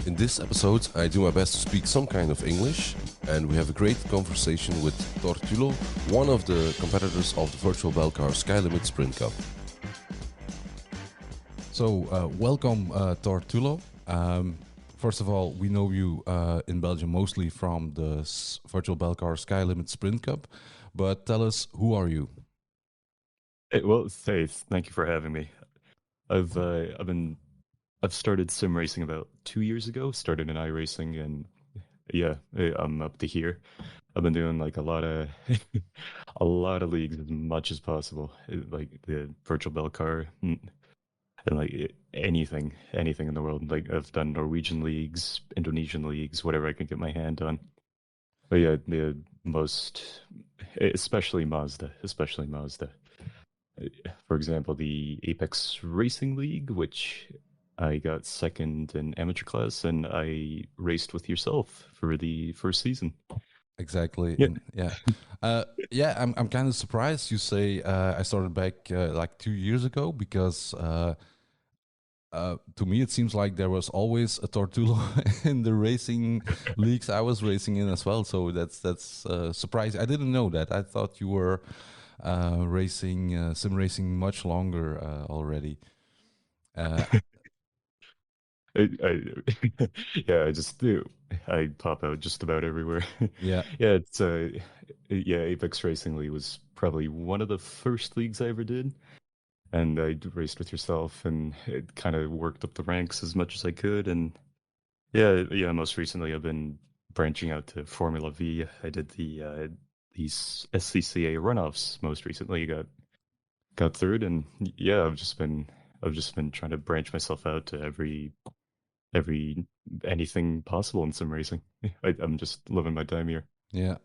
In this episode, I do my best to speak some kind of English, and we have a great conversation with Thor Thulloh, one of the competitors of the virtual Belcar Skylimit Sprint Cup. So, welcome, Thor Thulloh. First of all, we know you in Belgium mostly from the virtual Belcar Skylimit Sprint Cup, but tell us, who are you? Well, Faith, thank you for having me. I've started sim racing about 2 years ago. Started in iRacing, and yeah, I'm up to here. I've been doing like a lot of a lot of leagues as much as possible, like the virtual bell car and like anything in the world. Like I've done Norwegian leagues, Indonesian leagues, whatever I can get my hand on. But yeah, the most, especially Mazda. For example, the Apex Racing League, which I got second in amateur class, and I raced with yourself for the first season. Exactly. Yeah. Yeah. I'm kind of surprised you say I started back like 2 years ago because to me it seems like there was always a Thor Thulloh in the racing leagues I was racing in as well. So that's surprising. I didn't know that. I thought you were racing sim racing much longer already. Uh, Yeah, I just do. I pop out just about everywhere. yeah, Yeah, yeah, Apex Racing League was probably one of the first leagues I ever did, and I raced with yourself, and it kind of worked up the ranks as much as I could, and yeah. Most recently, I've been branching out to Formula V. I did these SCCA runoffs most recently. Got third, and yeah, I've just been trying to branch myself out to every anything possible in sim racing. I'm just living my time here. yeah.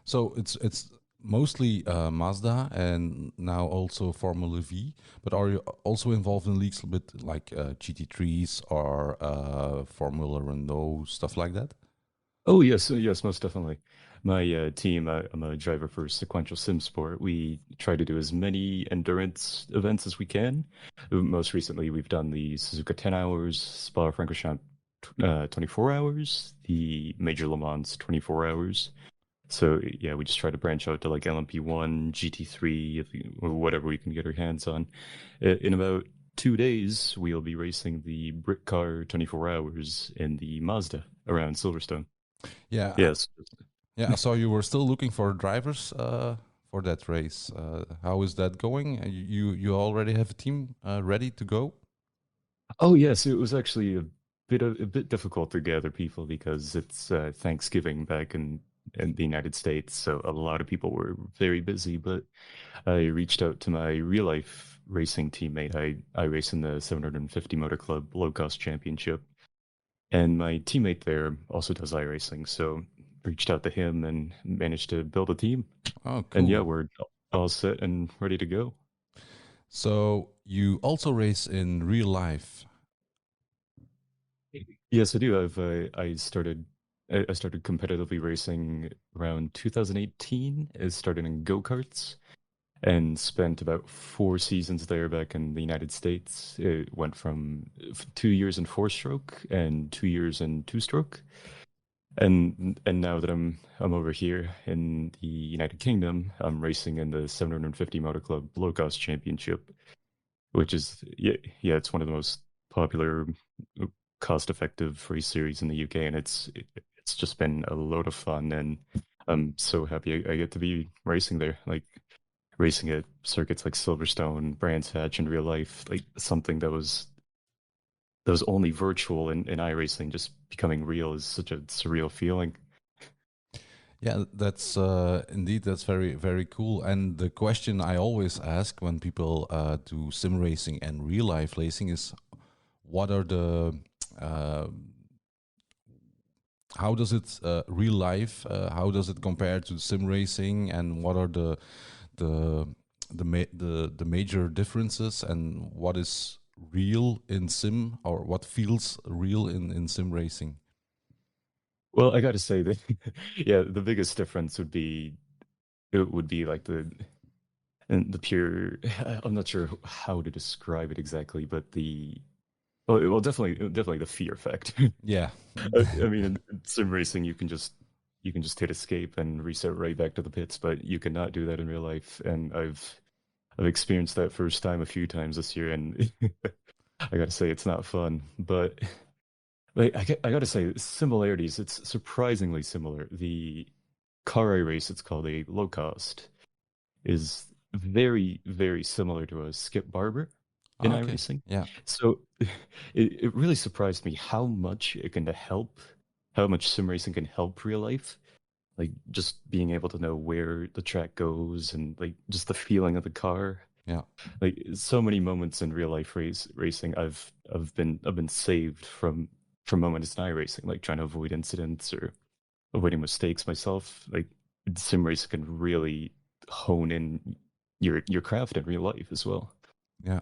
So it's mostly Mazda and now also Formula V. But are you also involved in leagues a bit like GT3s or Formula Renault stuff like that? Oh yes, yes, most definitely. My team, I'm a driver for Sequential Sim Sport. We try to do as many endurance events as we can. Most recently, we've done the Suzuka 10 hours, Spa-Francorchamps 24 hours, the Major Le Mans 24 hours. So yeah, we just try to branch out to like LMP1, GT3, or whatever we can get our hands on. In about 2 days, we'll be racing the Brit Car 24 hours in the Mazda around Silverstone. Yeah, Yes. yeah. I saw you were still looking for drivers for that race. How is that going? You already have a team ready to go? Oh yes, it was actually a bit difficult to gather people because it's Thanksgiving back in the United States, so a lot of people were very busy. But I reached out to my real life racing teammate. I race in the 750 Motor Club Low Cost Championship, and my teammate there also does iRacing. So reached out to him and managed to build a team. Oh, And yeah, cool. we're all set and ready to go. So you also race in real life. Yes, I do. I started competitively racing around 2018. I started in go-karts and spent about 4 seasons there back in the United States. It went from 2 years in four-stroke and 2 years in two-stroke. And now that I'm over here in the United Kingdom, I'm racing in the 750 Motor Club Low Cost Championship, which is yeah, it's one of the most popular cost-effective race series in the UK, and it's just been a load of fun, and I'm so happy I get to be racing there, like racing at circuits like Silverstone, Brands Hatch in real life, like something that was only virtual in iRacing, just becoming real is such a surreal feeling. Yeah, that's indeed that's very cool. And the question I always ask when people do sim racing and real life racing is, what are the uh, how does it real life? How does it compare to sim racing? And what are the the major differences? And what is real in sim, or what feels real in sim racing? Well, I got to say that yeah, the biggest difference would be like the pure. I'm not sure how to describe it exactly, but well, definitely the fear factor. Yeah. I mean, in sim racing, you can just hit escape and reset right back to the pits, but you cannot do that in real life. And I've experienced that first time a few times this year, and I gotta say it's not fun. But like I gotta say, similarities. It's surprisingly similar. The car I race, it's called a low cost, is very similar to a Skip Barber in Okay. iRacing. Yeah. So it really surprised me how much it can help, how much sim racing can help real life. Like just being able to know where the track goes and like just the feeling of the car. Yeah. Like so many moments in real life racing, I've been saved from moments in iRacing, like trying to avoid incidents or avoiding mistakes myself. Like sim racing can really hone in your craft in real life as well. Yeah.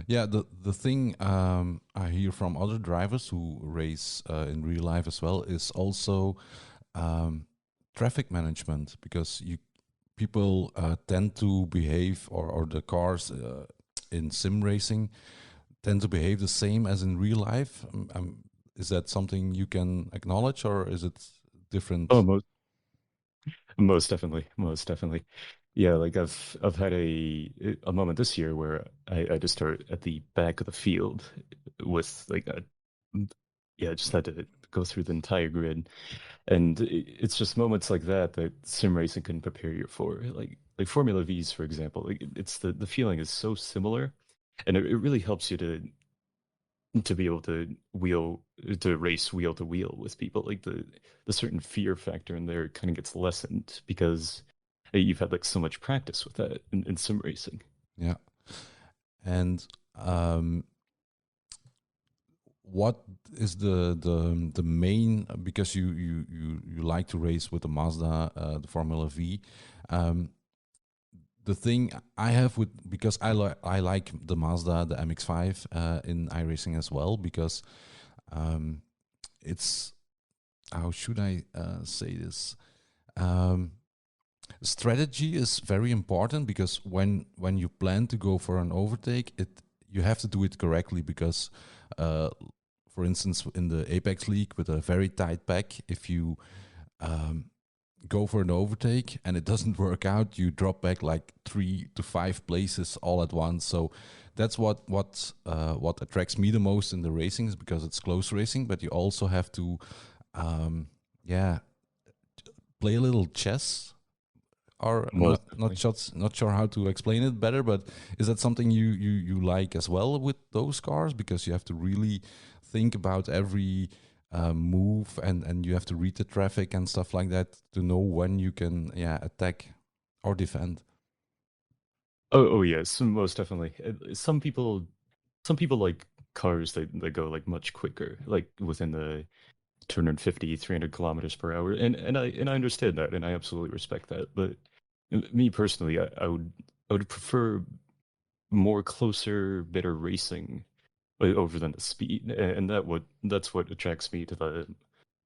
Yeah, the thing I hear from other drivers who race in real life as well is also um, traffic management, because you people tend to behave, or the cars in sim racing tend to behave the same as in real life. Is that something you can acknowledge, or is it Oh, different? most definitely, most definitely. Yeah, like I've had a moment this year where I just started at the back of the field with like a yeah, just had to go through the entire grid. And it's just moments like that that sim racing can prepare you for. Like Formula V's, for example. Like it's the feeling is so similar, and it really helps you to be able to race wheel to wheel with people. Like the certain fear factor in there kind of gets lessened because you've had like so much practice with that in sim racing. Yeah, and um, what is the main, because you like to race with the Mazda, the Formula V. Um, the thing I have with, because I like the Mazda, the MX-5 in iRacing as well, because um, it's, how should I say this? Um, Strategy is very important, because when you plan to go for an overtake, it you have to do it correctly, because uh, for instance, in the Apex League with a very tight pack, if you um, go for an overtake and it doesn't work out, you drop back like 3 to 5 places all at once. So that's what attracts me the most in the racing, is because it's close racing, but you also have to um, yeah, play a little chess. Or Most definitely. not sure how to explain it better, but is that something you like as well with those cars, because you have to really think about every move, and you have to read the traffic and stuff like that to know when you can, yeah, attack or defend. Oh yes, most definitely. Some people like cars that go like much quicker, like within the 250, 300 kilometers per hour. And I understand that, and I absolutely respect that. But me personally, I would prefer more closer, better racing over than the speed, and that's what attracts me to the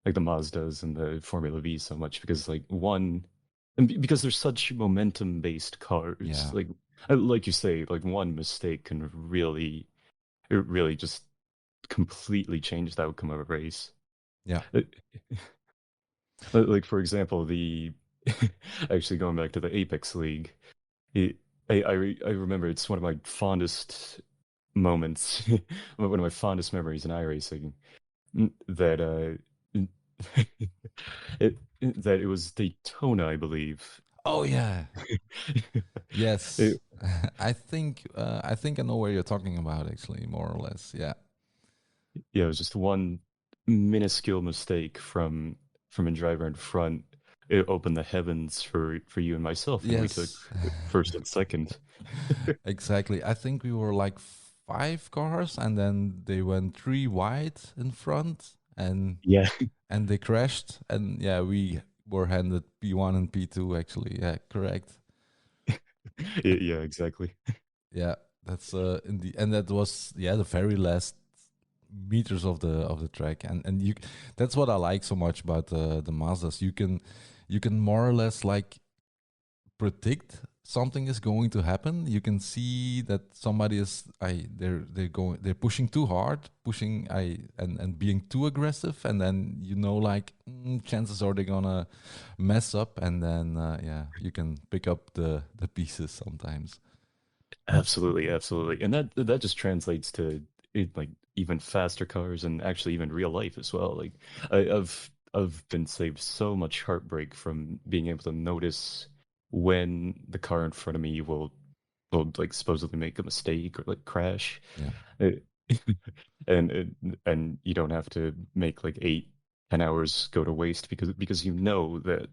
like the Mazdas and the Formula V so much because like one, and because they're such momentum based cars, Yeah, like you say, like one mistake can really just completely change the outcome of a race. yeah. Uh, Like for example, the actually going back to the Apex League, it, I remember it's one of my fondest moments, one of my fondest memories in iRacing, that that it was Daytona, I believe. Oh yeah, yes. It, I think I know where you're talking about, actually, more or less. Yeah. yeah, it was just one minuscule mistake from a driver in front. It opened the heavens for you and myself, and we took Yes. first and second. Exactly. I think we were like 5 cars, and then they went 3 wide in front, Yeah, and they crashed. And yeah, we were handed P1 and P2, actually. Yeah, correct. yeah, exactly. Yeah, that's in the and that was, yeah, the very last meters of the track. And you, that's what I like so much about the Mazdas. You can more or less like predict something is going to happen. You can see that somebody is they're pushing too hard, pushing and being too aggressive, and then like chances are they're gonna mess up, and then you can pick up the pieces sometimes. Absolutely, absolutely, and that just translates to like even faster cars and actually even real life as well. Like I've been saved so much heartbreak from being able to notice when the car in front of me will like supposedly make a mistake or like crash. Yeah, Uh, and you don't have to make like 8, 10 hours go to waste because you know that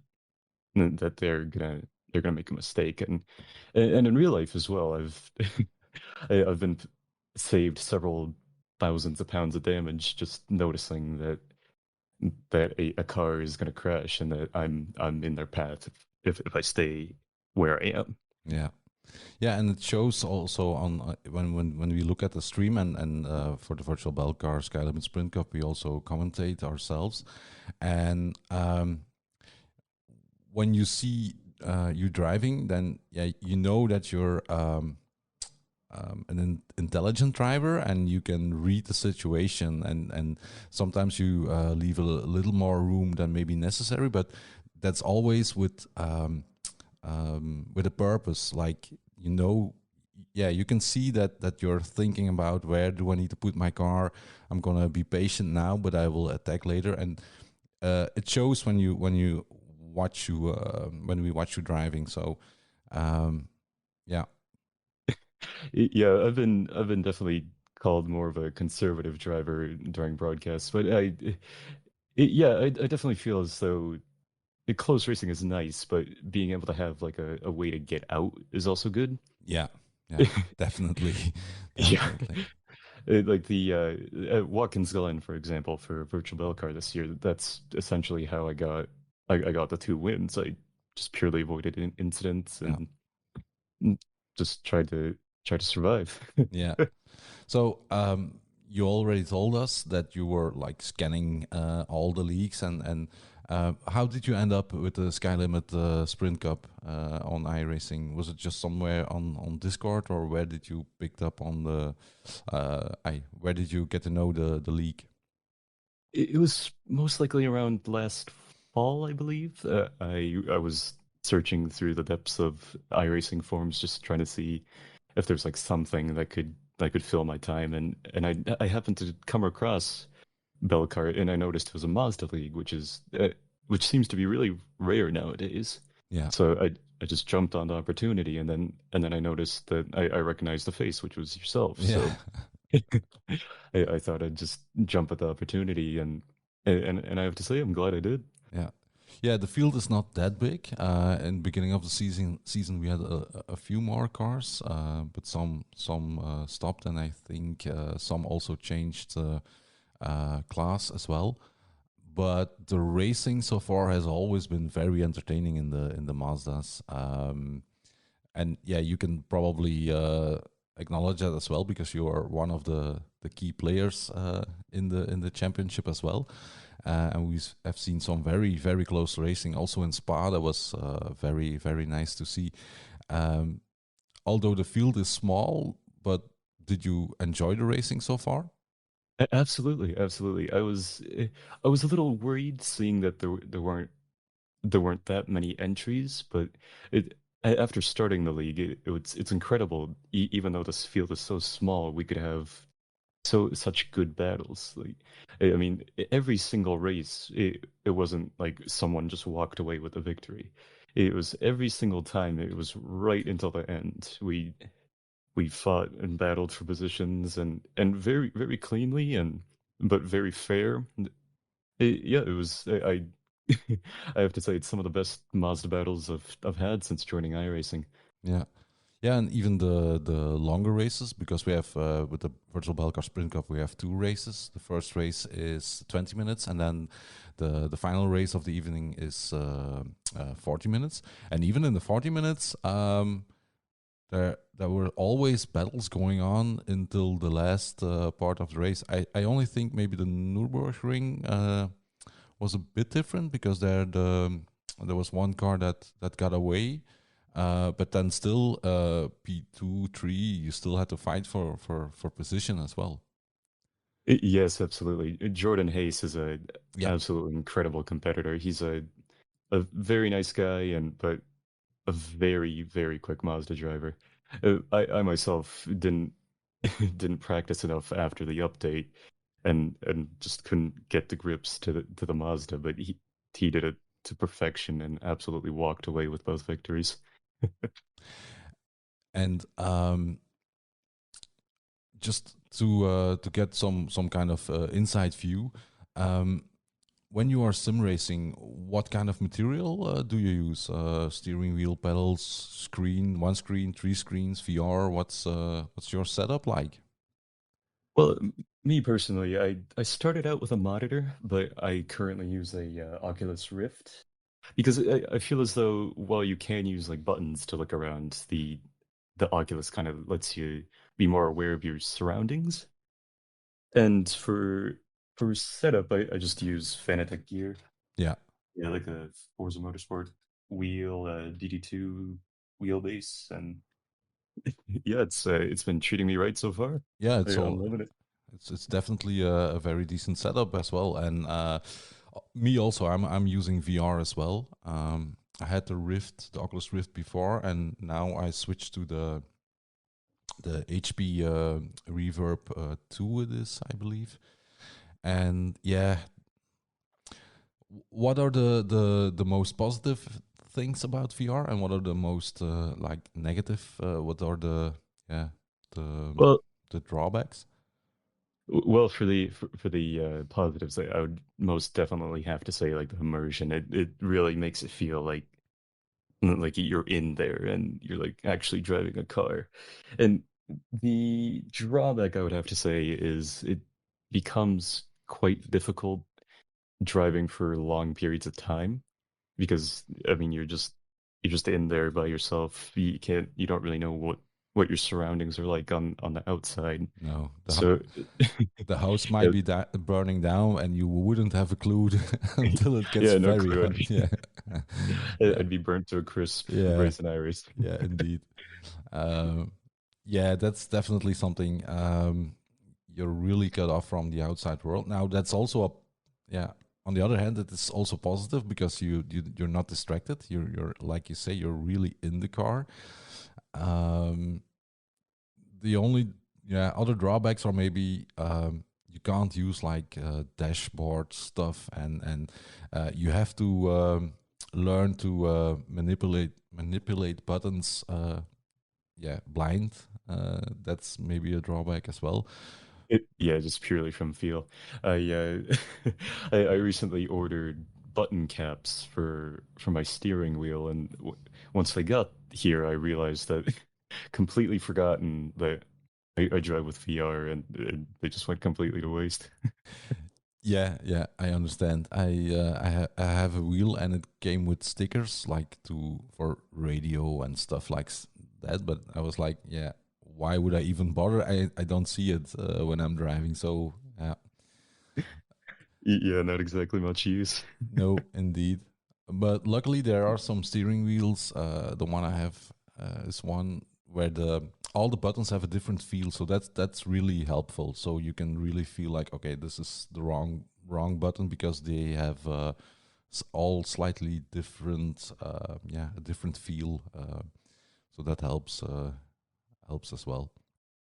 they're gonna make a mistake. And in real life as well, I've been saved several thousands of pounds of damage just noticing that a car is gonna crash and that I'm in their path if I stay where I am. yeah. Yeah, and it shows also on when we look at the stream and for the virtual Belcar Skylimit Sprint Cup, we also commentate ourselves, and when you see you driving, then you know that you're intelligent driver and you can read the situation, and sometimes you leave a little more room than maybe necessary, but that's always with a purpose. Like you can see that you're thinking about where do I need to put my car. I'm gonna be patient now, but I will attack later, and it shows when we watch you driving. So yeah. Yeah, I've been definitely called more of a conservative driver during broadcasts, but I definitely feel as though close racing is nice, but being able to have like a way to get out is also good. Yeah, definitely, Yeah. definitely. Like the Watkins Glen, for example, for Virtual Belcar this year, that's essentially how I got the 2 wins. I just purely avoided incidents Yeah, and just tried to survive. yeah. So you already told us that you were like scanning all the leagues, and how did you end up with the Skylimit Sprint Cup on iRacing? Was it just somewhere on Discord, or where did you picked up on the where did you get to know the league? It was most likely around last fall, I believe. I was searching through the depths of iRacing forums, just trying to see if there's like something that could fill my time, and I happened to come across Belcar, and I noticed it was a Mazda league, which seems to be really rare nowadays. Yeah, So I just jumped on the opportunity, and then I noticed that I recognized the face, which was yourself. yeah. So I thought I'd just jump at the opportunity, and I have to say I'm glad I did. Yeah, yeah. The field is not that big. In the beginning of the season we had a few more cars, but some stopped, and I think some also changed class as well. But the racing so far has always been very entertaining in the Mazdas. And yeah, you can probably acknowledge that as well because you are one of the key players in the championship as well. And we have seen some very very close racing also in Spa. That was very very nice to see. Um, Although the field is small, but did you enjoy the racing so far? Absolutely, absolutely. I was a little worried seeing that there weren't that many entries, but after starting the league, it's incredible. Even though this field is so small, we could have such good battles. Like, I mean, every single race, it wasn't like someone just walked away with a victory. It was every single time. It was right until the end. We fought and battled for positions and very very cleanly and but very fair. Yeah, it was. I have to say it's some of the best Mazda battles I've had since joining iRacing. Yeah. Yeah, and even the longer races, because we have with the Virtual Belcar Sprint Cup, we have two races. The first race is 20 minutes, and then the final race of the evening is 40 minutes. And even in the 40 minutes, there were always battles going on until the last part of the race. I only think maybe the Nürburgring was a bit different because there was one car that got away, But then still, P2, 3, you still had to fight for position as well. Yes, absolutely. Jordan Hayes is a Yeah. absolutely incredible competitor. He's a very nice guy and but a very, very quick Mazda driver. I myself didn't didn't practice enough after the update and just couldn't get the grips to the Mazda, but he did it to perfection and absolutely walked away with both victories. And just to get some kind of inside view, um, when you are sim racing, what kind of material do you use? Steering wheel, pedals, screen, one screen, three screens, VR. What's your setup like? Well, me personally, I started out with a monitor, but I currently use a Oculus Rift because I feel as though while you can use like buttons to look around, the Oculus kind of lets you be more aware of your surroundings. And for setup, I just use Fanatec gear. Yeah, Yeah, like a Forza Motorsport wheel, DD2 wheelbase, and yeah, it's been treating me right so far. yeah. It's I'm all. loving it. It's definitely a very decent setup as well. And me also, I'm using VR as well. I had the Rift, the Oculus Rift before, and now I switched to the HP Reverb 2. It is, I believe. And yeah, what are the most positive things about VR, and what are the most like negative? What are the yeah the Well, the drawbacks? well, for the positives, I would most definitely have to say like the immersion. It really makes it feel like you're in there and you're like actually driving a car. And the drawback I would have to say is it becomes quite difficult driving for long periods of time because I mean you're just in there by yourself. You don't really know what your surroundings are like on the outside. No, So the house might yeah, be burning down, and you wouldn't have a clue until it gets yeah, no very clue. hot. Yeah, yeah, I'd be burnt to a crisp yeah, racing Iris. yeah, indeed. Um, yeah, that's definitely something. You're really cut off from the outside world. Now, that's also a yeah. On the other hand, it is also positive because you're not distracted. You're like you say, you're really in the car. Um, the only other drawbacks are maybe you can't use like dashboard stuff, and you have to learn to manipulate buttons blind. That's maybe a drawback as well. Yeah, just purely from feel. I I recently ordered button caps for my steering wheel, and once they got here, I realized that completely forgotten that I drive with VR, and they just went completely to waste. Yeah, yeah, I understand. I have a wheel, and it came with stickers like to for radio and stuff like that. But I was like, yeah, why would I even bother? I don't see it when I'm driving. So yeah, Yeah, not exactly much use. no, indeed. But luckily, there are some steering wheels. The one I have is one where the all the buttons have a different feel, so that's really helpful. So you can really feel like, okay, this is the wrong button because they have all slightly different, a different feel. So that helps as well.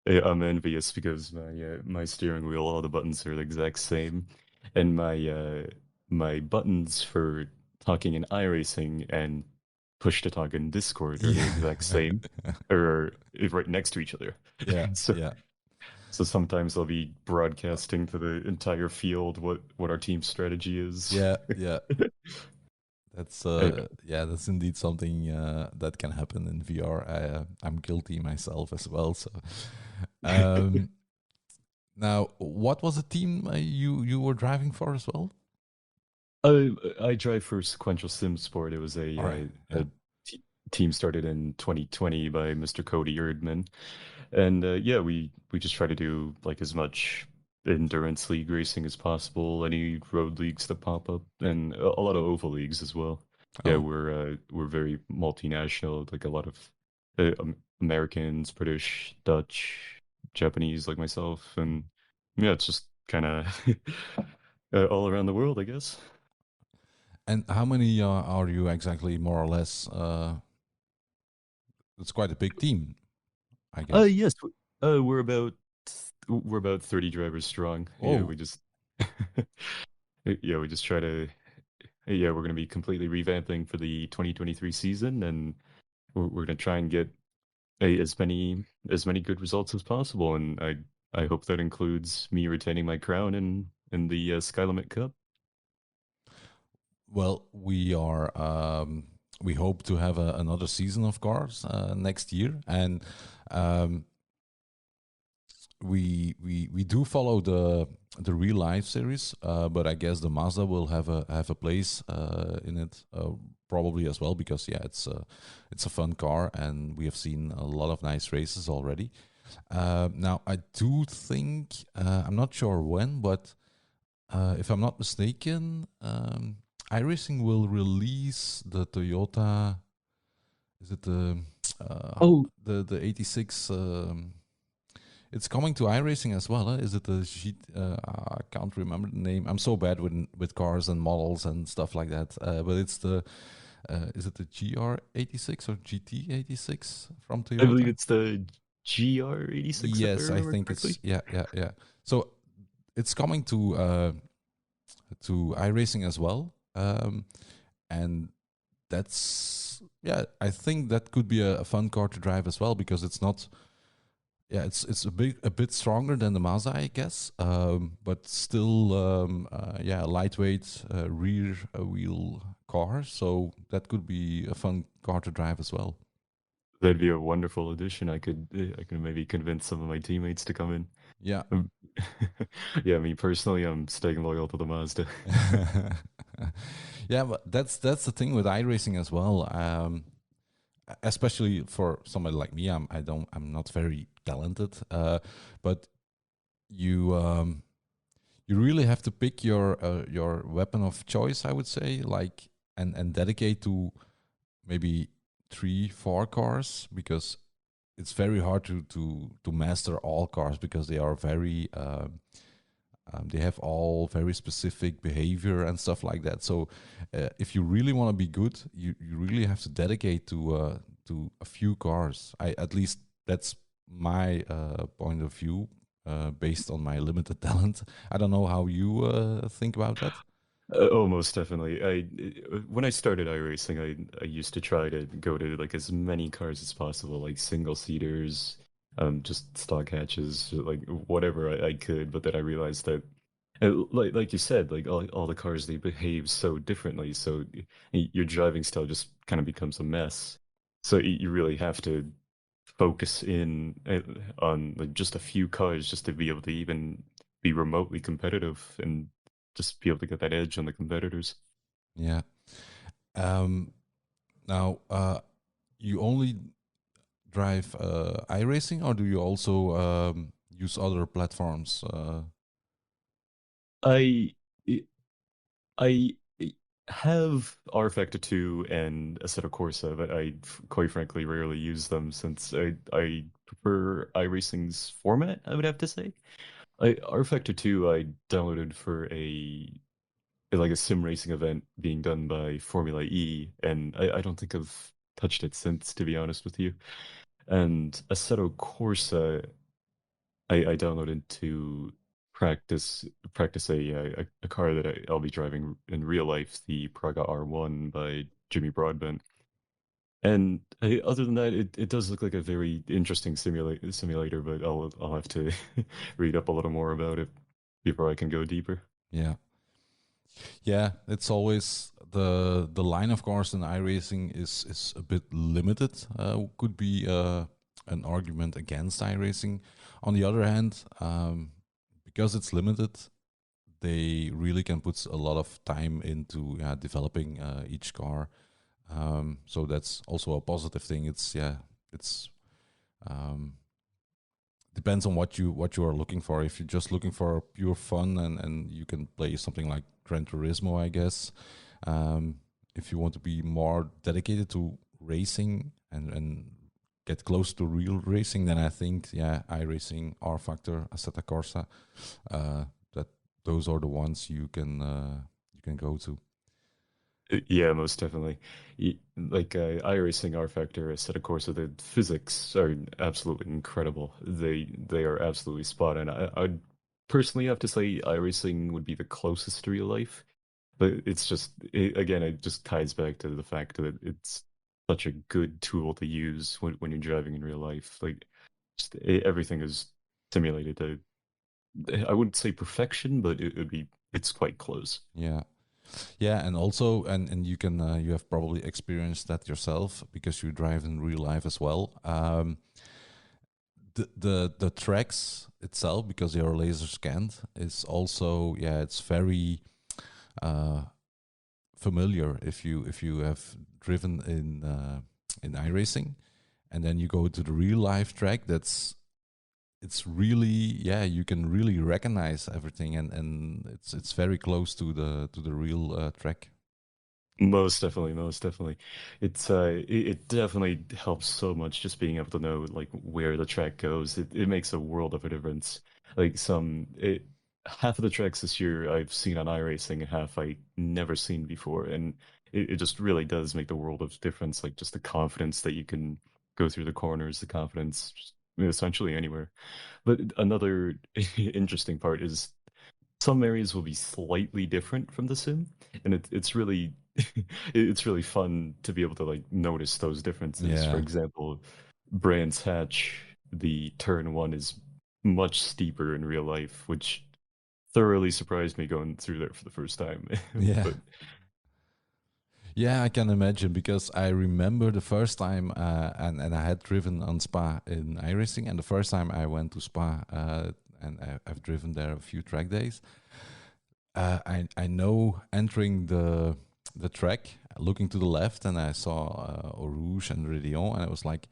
I'm envious because my steering wheel, all the buttons are the exact same, and my buttons for talking in iRacing and push to talk in Discord are the Yeah, exact same, or right next to each other. yeah, So yeah, so sometimes I'll be broadcasting to the entire field what our team strategy is. yeah, yeah. That's I- that's indeed something that can happen in VR. I'm guilty myself as well. So, um, now, what was the team you were driving for as well? I drive for Sequential Sim Sport. It was All right, yeah, a team started in 2020 by Mr. Cody Erdman. And yeah, we just try to do like as much endurance league racing as possible, any road leagues that pop up, and a lot of oval leagues as well. Yeah, Oh, we're very multinational. Like a lot of Americans, British, Dutch, Japanese, like myself, and yeah, it's just kind of all around the world, I guess. and how many are you exactly, more or less? It's quite a big team, I guess. Yes, we're about 30 drivers strong. Yeah, Oh, we just yeah, we just try to yeah, we're gonna be completely revamping for the 2023 season, and we're gonna try and get as many good results as possible, and I hope that includes me retaining my crown in the Skylimit Cup. well, we hope to have another season of cars next year, and um, we do follow the real life series, but I guess the Mazda will have a place in it probably as well, because yeah, it's a fun car, and we have seen a lot of nice races already. Now I do think I'm not sure when, but if I'm not mistaken, iRacing will release the Toyota. Is it Oh, the 86? It's coming to iRacing as well. Huh? Is it the G? I can't remember the name. I'm so bad with cars and models and stuff like that. But it's the is it the GR86 or GT86 from I believe Toyota? it's the GR86 if I Yes, I remember think it's correctly. yeah. So it's coming to iRacing as well, and that's yeah. I think that could be a fun car to drive as well, because it's not yeah, it's a bit stronger than the Mazda, I guess, but still, yeah, a lightweight rear wheel car. So that could be a fun car to drive as well. That'd be a wonderful addition. I could maybe convince some of my teammates to come in. Yeah. Um, yeah, me personally, I'm staying loyal to the Mazda. Yeah, but that's the thing with iRacing as well. Especially for somebody like me, I'm not very talented, but you you really have to pick your weapon of choice, I would say, like and dedicate to maybe 3 4 cars, because it's very hard to master all cars, because they are very they have all very specific behavior and stuff like that. So if you really want to be good, you really have to dedicate to a few cars. I At least that's my point of view, based on my limited talent. I don't know how you think about that. Oh, most definitely. When I started iRacing, I used to try to go to like as many cars as possible, like single seaters, just stock hatches, like whatever I could. But then I realized that, like you said, like all the cars they behave so differently, so your driving style just kind of becomes a mess. So you really have to focus in on like just a few cars just to be able to even be remotely competitive and just be able to get that edge on the competitors. Yeah. Um, Now, you only drive iRacing, or do you also use other platforms? I I have R Factor 2 and Assetto Corsa, but quite frankly rarely use them since I prefer iRacing's format, I would have to say. R Factor 2 I downloaded for a like a sim racing event being done by Formula E, and I don't think I've touched it since, to be honest with you. And Assetto Corsa, I downloaded to practice practice a car that I'll be driving in real life, the Praga R1 by Jimmy Broadbent. And other than that, it does look like a very interesting simulator, but I'll have to read up a little more about it before I can go deeper. Yeah, yeah. It's always the line of cars in iRacing is a bit limited. Could be an argument against iRacing. On the other hand, because it's limited, they really can put a lot of time into developing each car. So that's also a positive thing. It's um, depends on what you are looking for. If you're just looking for pure fun, and you can play something like Gran Turismo, I guess. Um, if you want to be more dedicated to racing and get close to real racing, then I think iRacing, R Factor, Assetto Corsa, that those are the ones you can go to. Yeah, most definitely. Like iRacing, R Factor, a set of course, the physics are absolutely incredible. They are absolutely spot on. I'd personally have to say iRacing would be the closest to real life, but it's just again, it just ties back to the fact that it's such a good tool to use when you're driving in real life. Like, just everything is simulated to, I wouldn't say perfection, but it's quite close. Yeah. Yeah, and also, and you can you have probably experienced that yourself because you drive in real life as well. The tracks itself, because they are laser scanned, is also, yeah, it's very uh, familiar if you have driven in iRacing, and then you go to the real life track. It's really, yeah, you can really recognize everything, and it's very close to the real track. Most definitely, most definitely. It definitely helps so much just being able to know like where the track goes. It makes a world of a difference. Like half of the tracks this year I've seen on iRacing and half I never seen before. And it just really does make the world of difference. Like just the confidence that you can go through the corners, the confidence just essentially anywhere. But another interesting part is some areas will be slightly different from the sim, and it's really it's really fun to be able to like notice those differences. For Yeah. example, Brands Hatch, the turn one is much steeper in real life, which thoroughly surprised me going through there for the first time. Yeah. But Yeah, I can imagine because I remember the first time, and I had driven on Spa in iRacing, and the first time I went to Spa, and I've driven there a few track days. I know entering the track, looking to the left, and I saw Eau Rouge and Ridion, and I was like,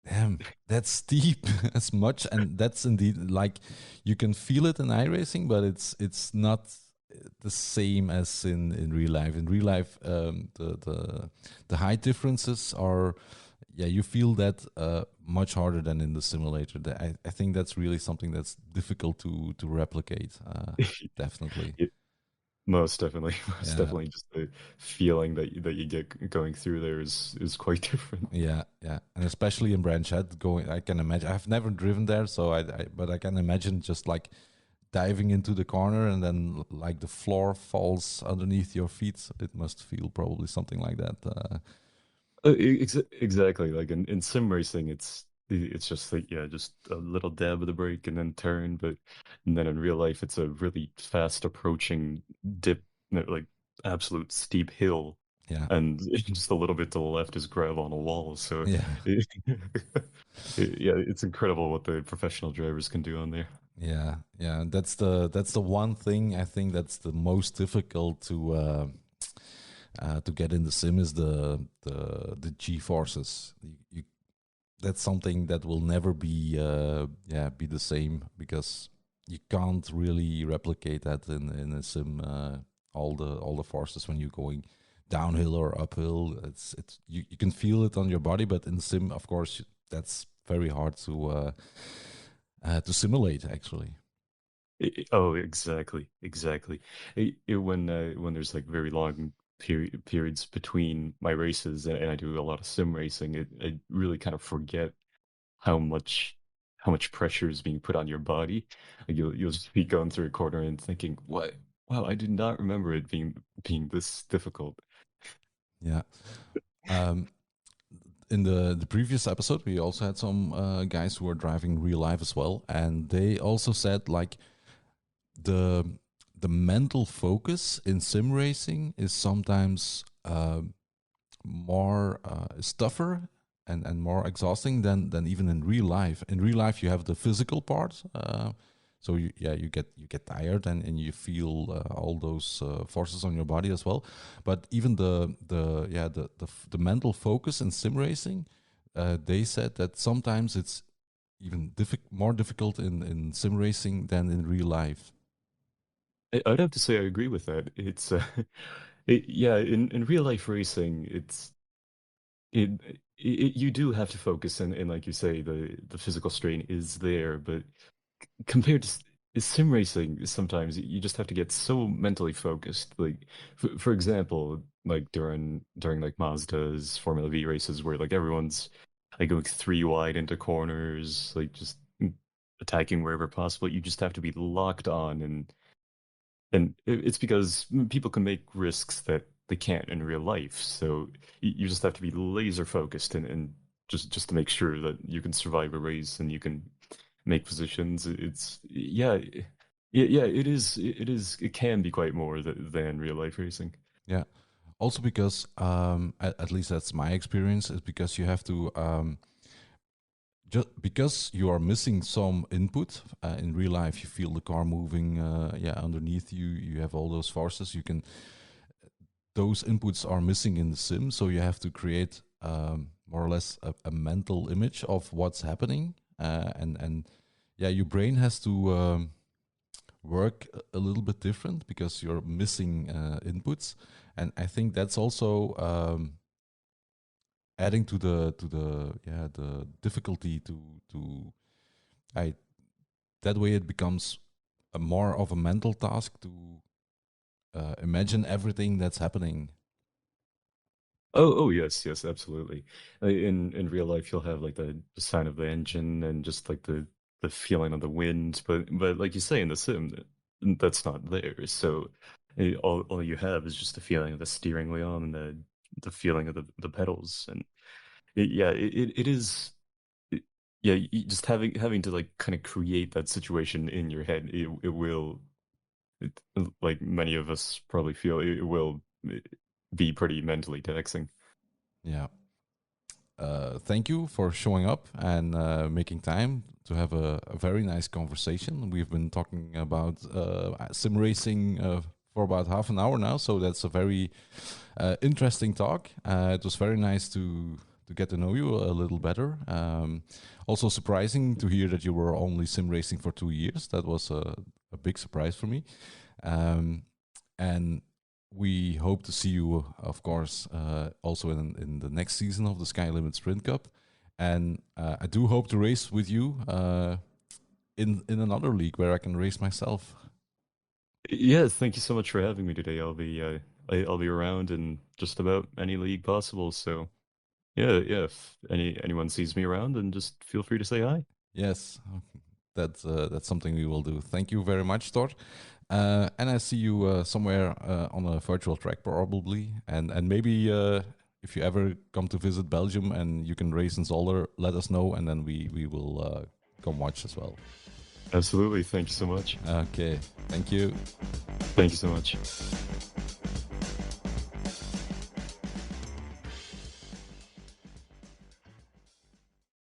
damn, that's steep as much, and that's indeed like you can feel it in iRacing, but it's not the same as in real life. In real life, the height differences are, yeah, you feel that much harder than in the simulator. I think that's really something that's difficult to replicate. Definitely, most definitely, most yeah. definitely, just the feeling that you get going through there is quite different. Yeah, yeah, and especially in Branch Head, going, I can imagine. I've never driven there, so but I can imagine just like diving into the corner and then like the floor falls underneath your feet. It must feel probably something like that. Exactly. Like in sim racing, it's just like yeah, just a little dab of the brake and then turn. But and then in real life, it's a really fast approaching dip, like absolute steep hill, Yeah, and just a little bit to the left is gravel on a wall. So yeah, yeah, it's incredible what the professional drivers can do on there. yeah, yeah. That's the one thing I think that's the most difficult to get in the sim is the G forces. That's something that will never be be the same because you can't really replicate that in a sim. All the forces when you're going downhill or uphill, it's you can feel it on your body, but in the sim, of course, that's very hard to simulate actually. Oh, exactly, exactly. When there's like very long periods between my races and I do a lot of sim racing, I really kind of forget how much how much pressure is being put on your body. Like you'll just be going through a corner and thinking, "What? Wow, I did not remember it being this difficult." Yeah. Um, in the previous episode, we also had some guys who were driving real life as well, and they also said like the the mental focus in sim racing is sometimes more is tougher and more exhausting than even in real life. In real life, you have the physical part. So you get tired and you feel all those forces on your body as well. But even the mental focus in sim racing, they said that sometimes it's even more difficult in sim racing than in real life. I'd have to say I agree with that. It's Yeah, in real life racing, you do have to focus, and like you say, the physical strain is there, but compared to sim racing, sometimes you just have to get so mentally focused. Like, for example, like during like Mazda's Formula V races, where like everyone's like going three wide into corners, like just attacking wherever possible. You just have to be locked on, and it's because people can make risks that they can't in real life. So you just have to be laser focused and just to make sure that you can survive a race and you can make positions. It's yeah. It can be quite more than real life racing. Yeah. Also because at least that's my experience, is because you have to just because you are missing some input in real life. You feel the car moving, yeah, underneath you. You have all those forces. You can those inputs are missing in the sim, so you have to create more or less a mental image of what's happening, and yeah, your brain has to work a little bit different because you're missing inputs, and I think that's also adding to the yeah the difficulty to I that way it becomes a more of a mental task to imagine everything that's happening. Oh yes, yes, absolutely. In real life, you'll have like the sound of the engine and just like the feeling of the wind, but like you say in the sim, that's not there. So all you have is just the feeling of the steering wheel and the feeling of the pedals, and it is. it- yeah, just having to like kind of create that situation in your head, it will, it, like many of us probably feel, it will be pretty mentally taxing. Yeah. Thank you for showing up and making time to have a very nice conversation. We've been talking about sim racing for about half an hour now, so that's a very interesting talk. It was very nice to get to know you a little better. Also surprising to hear that you were only sim racing for 2 years. That was a big surprise for me. Um, and we hope to see you, of course, also in the next season of the Skylimit Sprint Cup. And I do hope to race with you in another league where I can race myself. Yes, thank you so much for having me today. I'll be around in just about any league possible. So yeah. If anyone sees me around, then just feel free to say hi. Yes, that's something we will do. Thank you very much, Thor. And I see you somewhere on a virtual track, probably. And maybe if you ever come to visit Belgium and you can race in Zolder, let us know, and then we will come watch as well. Absolutely. Thank you so much. Okay, thank you. Thank you so much.